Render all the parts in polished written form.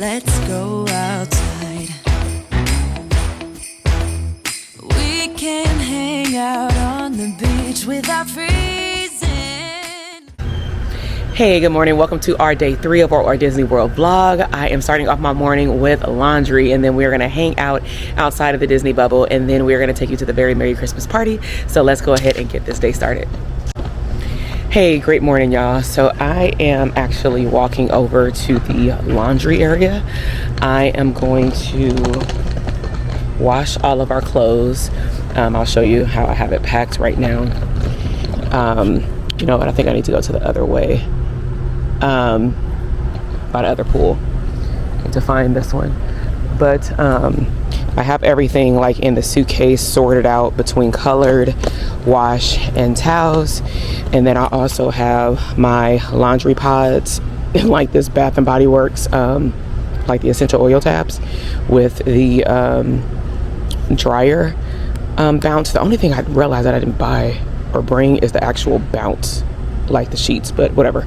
let's go outside. We can hang out on the beach without freezing. Hey, good morning. Welcome to our day 3 of our Disney World vlog. I am starting off my morning with laundry, and then we're gonna hang out outside of the Disney bubble, and then we're gonna take you to the very Merry Christmas party. So let's go ahead and get this day started. Hey, great morning, y'all. So I am actually walking over to the laundry area. I am going to wash all of our clothes. I'll show you how I have it packed right now. You know what, I think I need to go to the other way, by the other pool to find this one. But I have everything like in the suitcase sorted out between colored, wash, and towels. And then I also have my laundry pods in like this Bath and Body Works, like the essential oil tabs with the dryer bounce. The only thing I realized that I didn't buy or bring is the actual bounce, like the sheets, but whatever,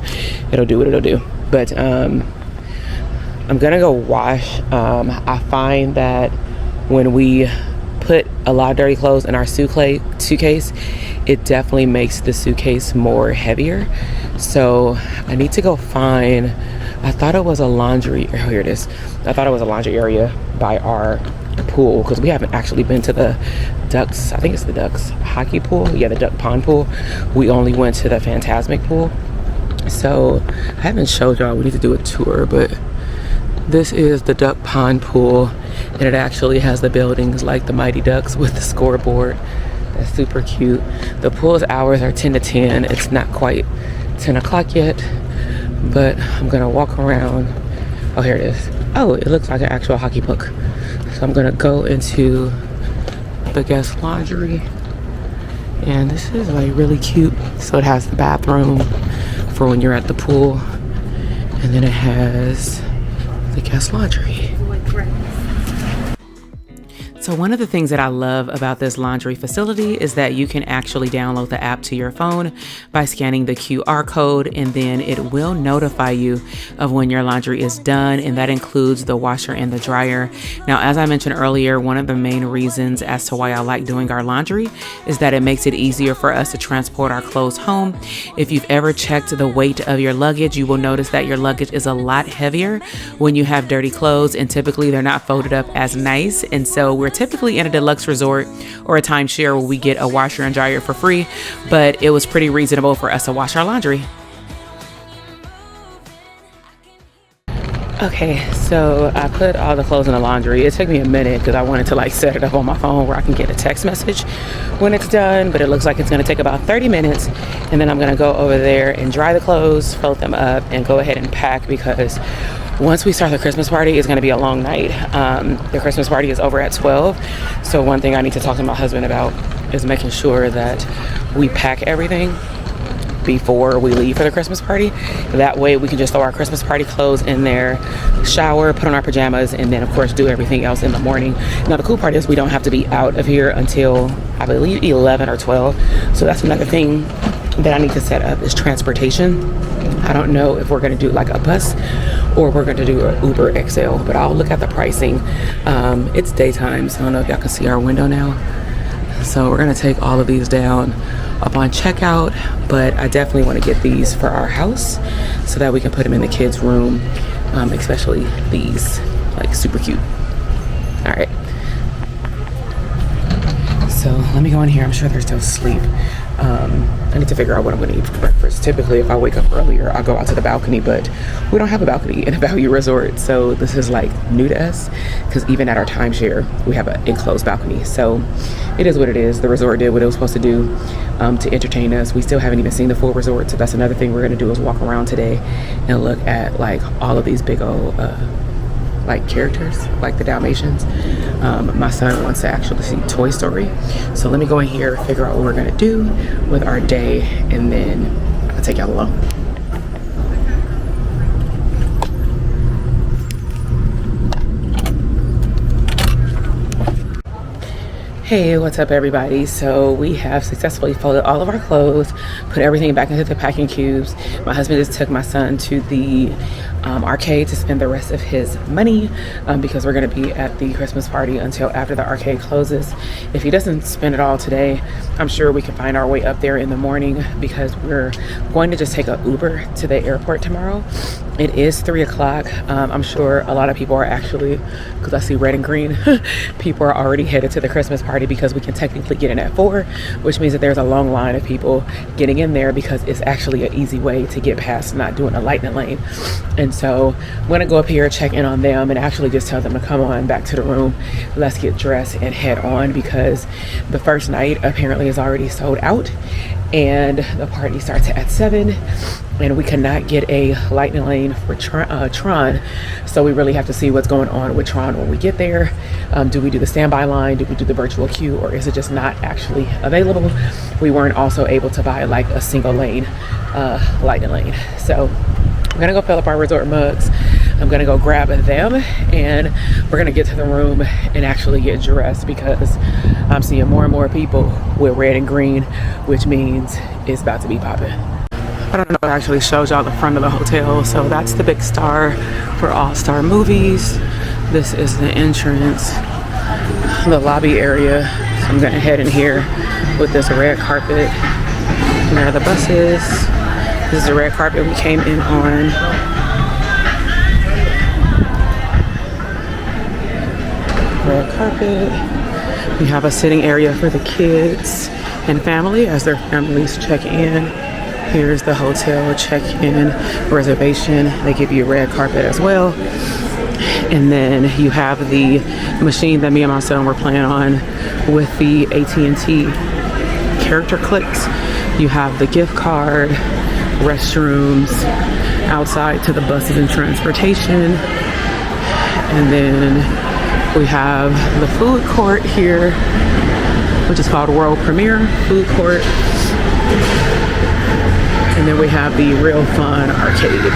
it'll do what it'll do. But I'm gonna go wash. I find that when we put a lot of dirty clothes in our suitcase, it definitely makes the suitcase more heavier. So I need to go find, I thought it was a laundry, oh, here it is. I thought it was a laundry area by our pool, because we haven't actually been to the Ducks, I think it's the Ducks hockey pool. Yeah, the Duck Pond pool. We only went to the Fantasmic pool. So I haven't showed y'all, we need to do a tour, but this is the Duck Pond pool, and it actually has the buildings like the Mighty Ducks with the scoreboard. That's super cute. The pool's hours are 10 to 10. It's not quite 10 o'clock yet, but I'm gonna walk around. Oh, here it is. Oh, it looks like an actual hockey puck. So I'm gonna go into the guest laundry, and this is like really cute. So it has the bathroom for when you're at the pool, and then it has the guest laundry. So one of the things that I love about this laundry facility is that you can actually download the app to your phone by scanning the QR code, and then it will notify you of when your laundry is done, and that includes the washer and the dryer. Now, as I mentioned earlier, one of the main reasons as to why I like doing our laundry is that it makes it easier for us to transport our clothes home. If you've ever checked the weight of your luggage, you will notice that your luggage is a lot heavier when you have dirty clothes, and typically they're not folded up as nice. And so we're typically in a deluxe resort or a timeshare where we get a washer and dryer for free, but it was pretty reasonable for us to wash our laundry. Okay, so I put all the clothes in the laundry. It took me a minute because I wanted to like set it up on my phone where I can get a text message when it's done, but it looks like it's going to take about 30 minutes, and then I'm going to go over there and dry the clothes, fold them up, and go ahead and pack, because once we start the Christmas party, it's going to be a long night. The Christmas party is over at 12. So one thing I need to talk to my husband about is making sure that we pack everything before we leave for the Christmas party. That way we can just throw our Christmas party clothes in there, shower, put on our pajamas, and then of course do everything else in the morning. Now the cool part is we don't have to be out of here until I believe 11 or 12. So that's another thing that I need to set up is transportation. I don't know if we're going to do like a bus or we're going to do an Uber XL, but I'll look at the pricing. It's daytime, so I don't know if y'all can see our window now. So we're going to take all of these down upon checkout, but I definitely want to get these for our house so that we can put them in the kids' room, especially these, like super cute. All right. So let me go in here. I'm sure they're still asleep. I need to figure out what I'm going to eat for breakfast. Typically, if I wake up earlier, I'll go out to the balcony, but we don't have a balcony in a value resort. So this is like new to us, because even at our timeshare, we have an enclosed balcony. So it is what it is. The resort did what it was supposed to do to entertain us. We still haven't even seen the full resort. So that's another thing we're going to do is walk around today and look at like all of these big old like characters, like the Dalmatians. My son wants to actually see Toy Story. So let me go in here, figure out what we're gonna do with our day, and then I'll take y'all along. Hey, what's up everybody? So we have successfully folded all of our clothes, put everything back into the packing cubes. My husband just took my son to the arcade to spend the rest of his money because we're going to be at the Christmas party until after the arcade closes. If he doesn't spend it all today, I'm sure we can find our way up there in the morning because we're going to just take an Uber to the airport tomorrow. It is 3 o'clock. I'm sure a lot of people are actually, because I see red and green, people are already headed to the Christmas party because we can technically get in at 4, which means that there's a long line of people getting in there because it's actually an easy way to get past not doing a lightning lane. And so I'm gonna go up here, check in on them, and actually just tell them to come on back to the room. Let's get dressed and head on because the first night apparently is already sold out and the party starts at 7 and we cannot get a lightning lane for Tron. So we really have to see what's going on with Tron when we get there. Do we do the standby line? Do we do the virtual queue? Or is it just not actually available? We weren't also able to buy like a single lane lightning lane. So I'm gonna go fill up our resort mugs. I'm gonna go grab them and we're gonna get to the room and actually get dressed because I'm seeing more and more people with red and green, which means it's about to be popping. I don't know if it actually shows y'all the front of the hotel. So that's the big star for All Star Movies. This is the entrance, the lobby area. So I'm gonna head in here with this red carpet. And there are the buses. This is the red carpet we came in on. Red carpet. We have a sitting area for the kids and family as their families check in. Here's the hotel check-in reservation. They give you a red carpet as well. And then you have the machine that me and my son were playing on with the AT&T character clicks. You have the gift card, restrooms, outside to the buses and transportation. And then we have the food court here, which is called World Premiere Food Court. And then we have the Real Fun Arcade.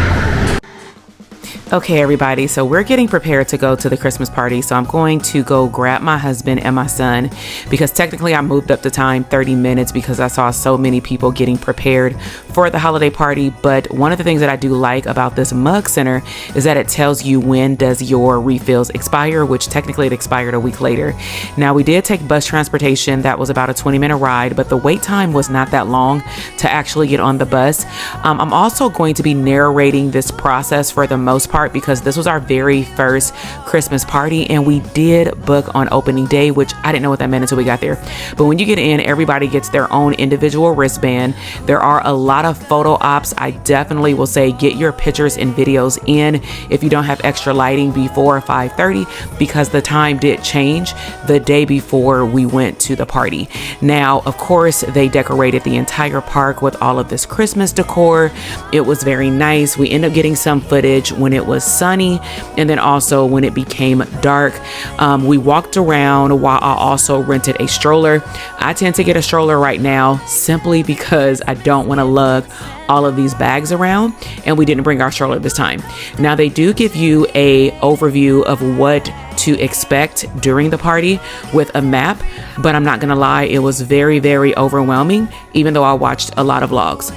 Okay, everybody, so we're getting prepared to go to the Christmas party. So I'm going to go grab my husband and my son because technically I moved up the time 30 minutes because I saw so many people getting prepared for the holiday party. But one of the things that I do like about this mug center is that it tells you when does your refills expire, which technically it expired a week later. Now, we did take bus transportation. That was about a 20-minute ride, but the wait time was not that long to actually get on the bus. I'm also going to be narrating this process for the most part because this was our very first Christmas party and we did book on opening day, which I didn't know what that meant until we got there. But when you get in, everybody gets their own individual wristband. There are a lot of photo ops. I definitely will say get your pictures and videos in if you don't have extra lighting before 5:30 because the time did change the day before we went to the party. Now, of course, they decorated the entire park with all of this Christmas decor. It was very nice. We ended up getting some footage when it was sunny and then also when it became dark. We walked around while I also rented a stroller. I tend to get a stroller right now simply because I don't want to lug all of these bags around, and we didn't bring our stroller this time. Now, they do give you a overview of what to expect during the party with a map, but I'm not gonna lie, it was very, very overwhelming, even though I watched a lot of vlogs.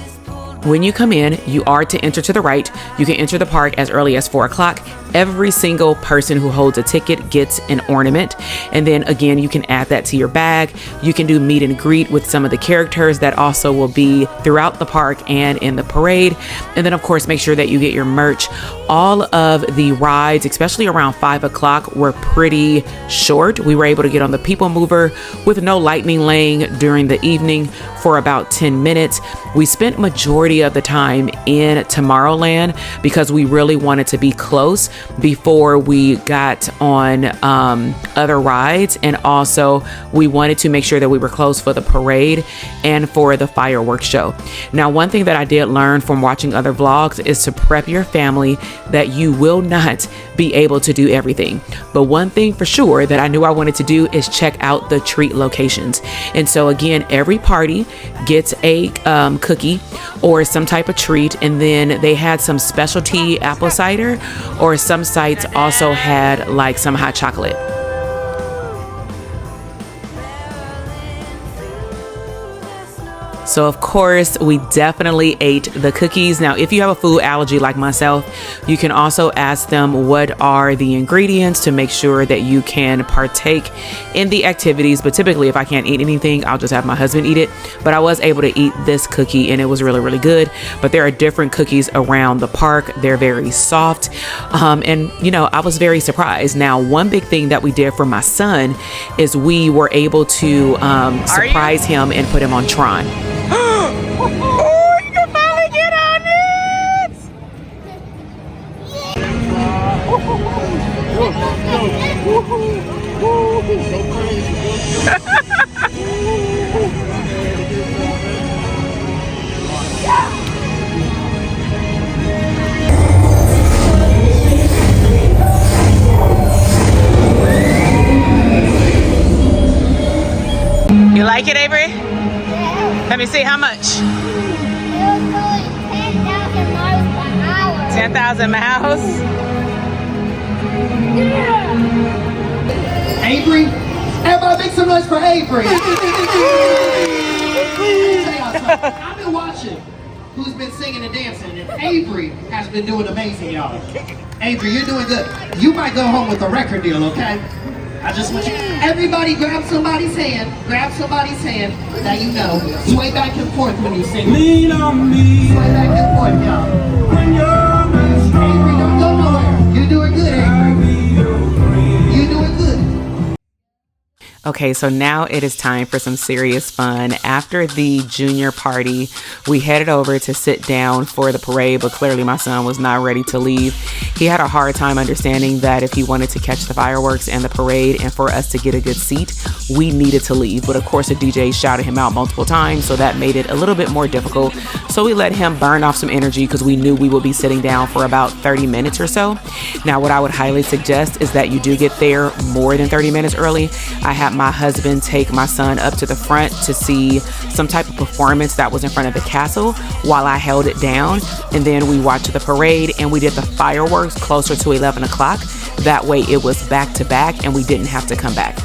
When you come in, you are to enter to the right. You can enter the park as early as 4 o'clock. Every single person who holds a ticket gets an ornament. And then again, you can add that to your bag. You can do meet and greet with some of the characters that also will be throughout the park and in the parade. And then of course, make sure that you get your merch. All of the rides, especially around 5 o'clock, were pretty short. We were able to get on the People Mover with no lightning lane during the evening for about 10 minutes. We spent majority of the time in Tomorrowland because we really wanted to be close before we got on other rides, and also we wanted to make sure that we were close for the parade and for the fireworks show. Now, one thing that I did learn from watching other vlogs is to prep your family that you will not be able to do everything. But one thing for sure that I knew I wanted to do is check out the treat locations. And so again, every party gets a cookie or some type of treat, and then they had some specialty apple cider, or some sites also had like some hot chocolate. So of course, we definitely ate the cookies. Now, if you have a food allergy like myself, you can also ask them what are the ingredients to make sure that you can partake in the activities. But typically, if I can't eat anything, I'll just have my husband eat it. But I was able to eat this cookie and it was really, really good. But there are different cookies around the park. They're very soft. And, you know, I was very surprised. Now, one big thing that we did for my son is we were able to surprise him and put him on Tron. Oh, you can finally get on it! You like it, Avery? Yeah. Let me see how much. It was going 10,000 miles per hour. 10,000 miles? Yeah. Avery? Everybody make some noise for Avery. I've been watching who's been singing and dancing, and Avery has been doing amazing, y'all. Avery, you're doing good. You might go home with a record deal, okay? I just want you, everybody grab somebody's hand, that you know. Sway back and forth when you sing. Lean on me. Sway back and forth, y'all. When you're Avery, don't go nowhere. You're doing good, Avery. You're doing good. Okay, so now it is time for some serious fun. After the junior party, we headed over to sit down for the parade, but clearly my son was not ready to leave. He had a hard time understanding that if he wanted to catch the fireworks and the parade and for us to get a good seat, we needed to leave. But of course, the DJ shouted him out multiple times, so that made it a little bit more difficult. So we let him burn off some energy because we knew we would be sitting down for about 30 minutes or so. Now, what I would highly suggest is that you do get there more than 30 minutes early. I had my husband take my son up to the front to see some type of performance that was in front of the castle while I held it down, and then we watched the parade and we did the fireworks closer to 11 o'clock. That way it was back to back and we didn't have to come back.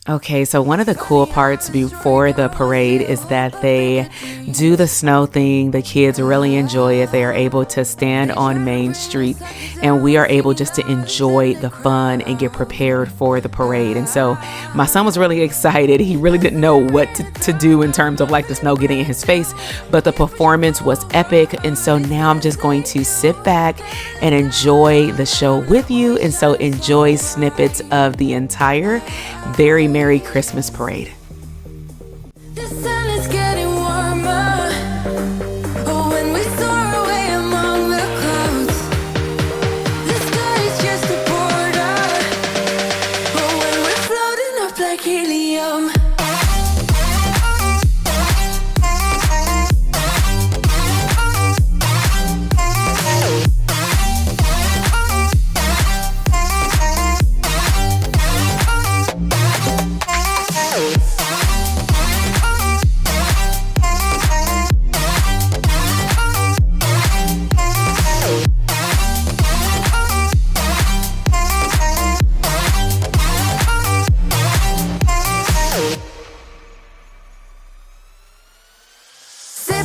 Okay, so one of the cool parts before the parade is that they do the snow thing. The kids really enjoy it. They are able to stand on Main Street and we are able just to enjoy the fun and get prepared for the parade. And so my son was really excited. He really didn't know what to do in terms of like the snow getting in his face, but the performance was epic. And so now I'm just going to sit back and enjoy the show with you. And so enjoy snippets of the entire very Merry Christmas parade. The sun is getting warmer. Oh, when we soar away among the clouds, the sky is just a border. Oh, when we're floating up like helium.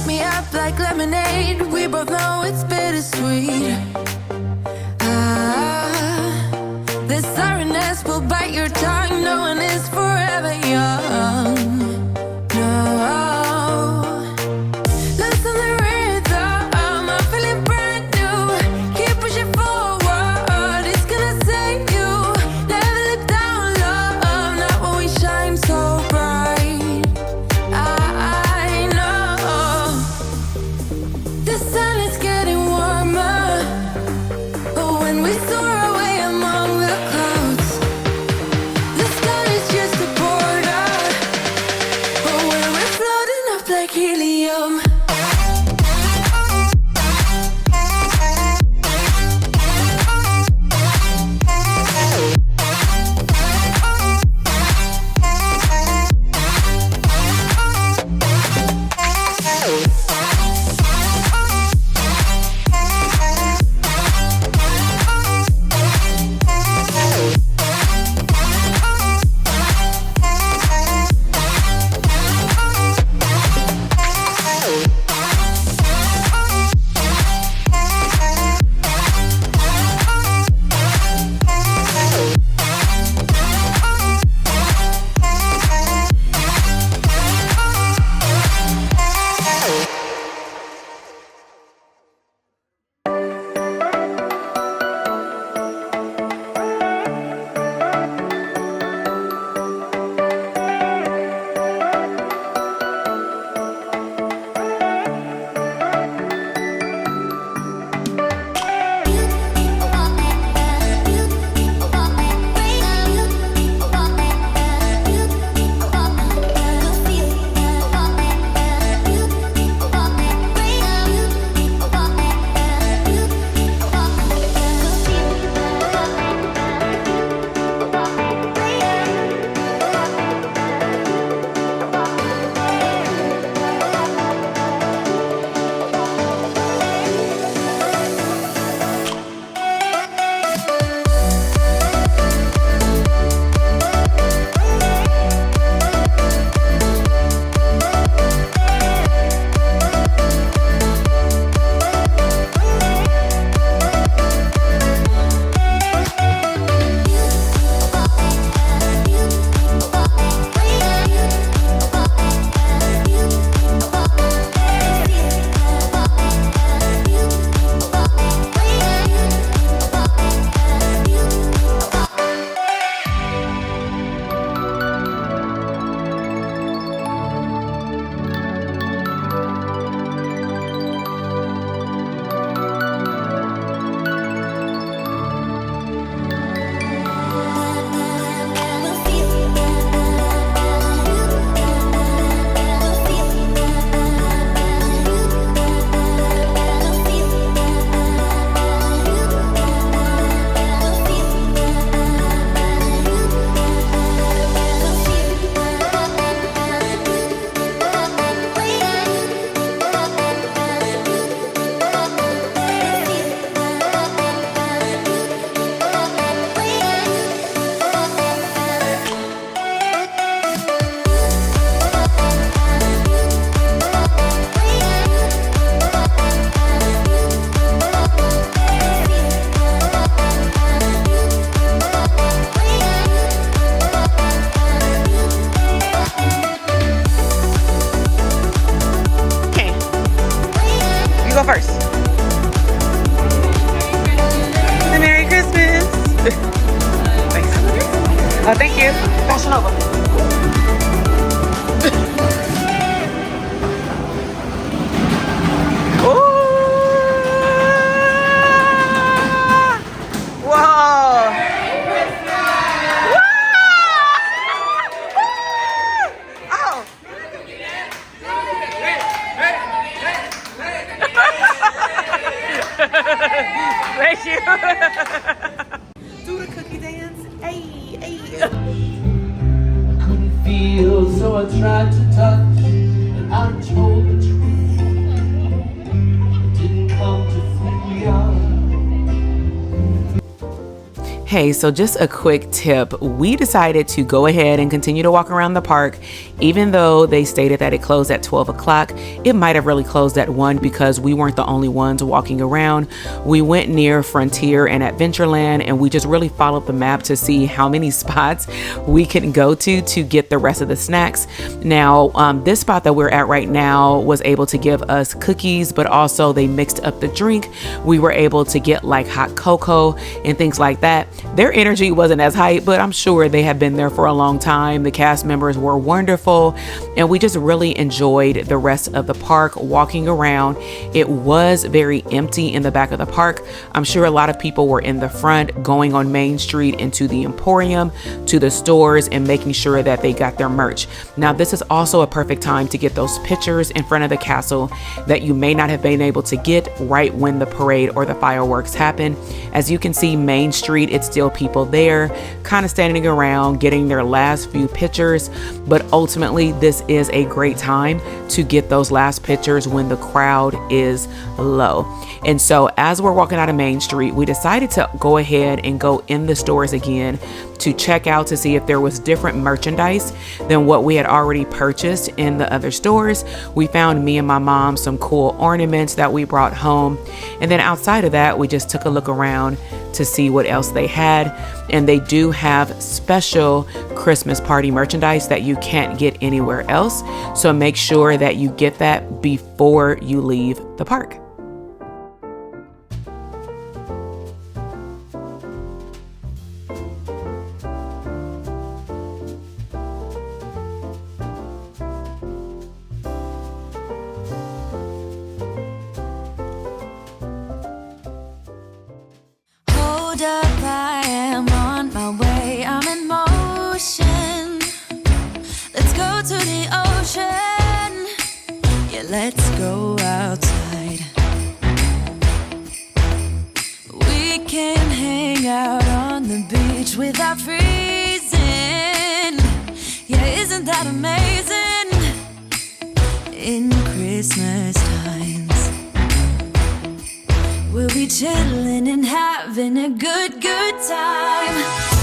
Me up like lemonade. We both know it's bittersweet. The sorrowness will bite your tongue. No one is forever young. No. Listen the rhythm. I'm feeling brand new. Keep pushing forward. It's gonna save you. Never look down, love. Not when we shine so bright. The sun is getting warmer. Oh, when we soar away among the clouds. Oh, thank you. Fashion over. Whoa. Oh. Thank you. Do the cookie dance. Hey, hey. Couldn't feel, so I tried to touch, and I told the truth. It didn't come to fool me out. Hey, so just a quick tip. We decided to go ahead and continue to walk around the park. Even though they stated that it closed at 12 o'clock, it might have really closed at 1 because we weren't the only ones walking around. We went near Frontier and Adventureland, and we just really followed the map to see how many spots we can go to get the rest of the snacks. Now, this spot that we're at right now was able to give us cookies, but also they mixed up the drink. We were able to get like hot cocoa and things like that. Their energy wasn't as high, but I'm sure they have been there for a long time. The cast members were wonderful, and we just really enjoyed the rest of the park walking around. It was very empty in the back of the park. I'm sure a lot of people were in the front going on Main Street into the Emporium, to the stores, and making sure that they got their merch. Now, this is also a perfect time to get those pictures in front of the castle that you may not have been able to get right when the parade or the fireworks happen. As you can see, Main Street, it's still people there kind of standing around getting their last few pictures, but ultimately this is a great time to get those last pictures when the crowd is low. And so as we're walking out of Main Street, we decided to go ahead and go in the stores again to check out to see if there was different merchandise than what we had already purchased in the other stores. We found, me and my mom, some cool ornaments that we brought home, and then outside of that we just took a look around to see what else they had. And they do have special Christmas party merchandise that you can't get anywhere else, so make sure that you get that before you leave the park. Hold up, I am on my way. I'm in motion. Let's go to the ocean. Yeah, let's go outside. We can hang out on the beach without freezing. Yeah, isn't that amazing? In Christmas times, we'll be chilling and having a good time.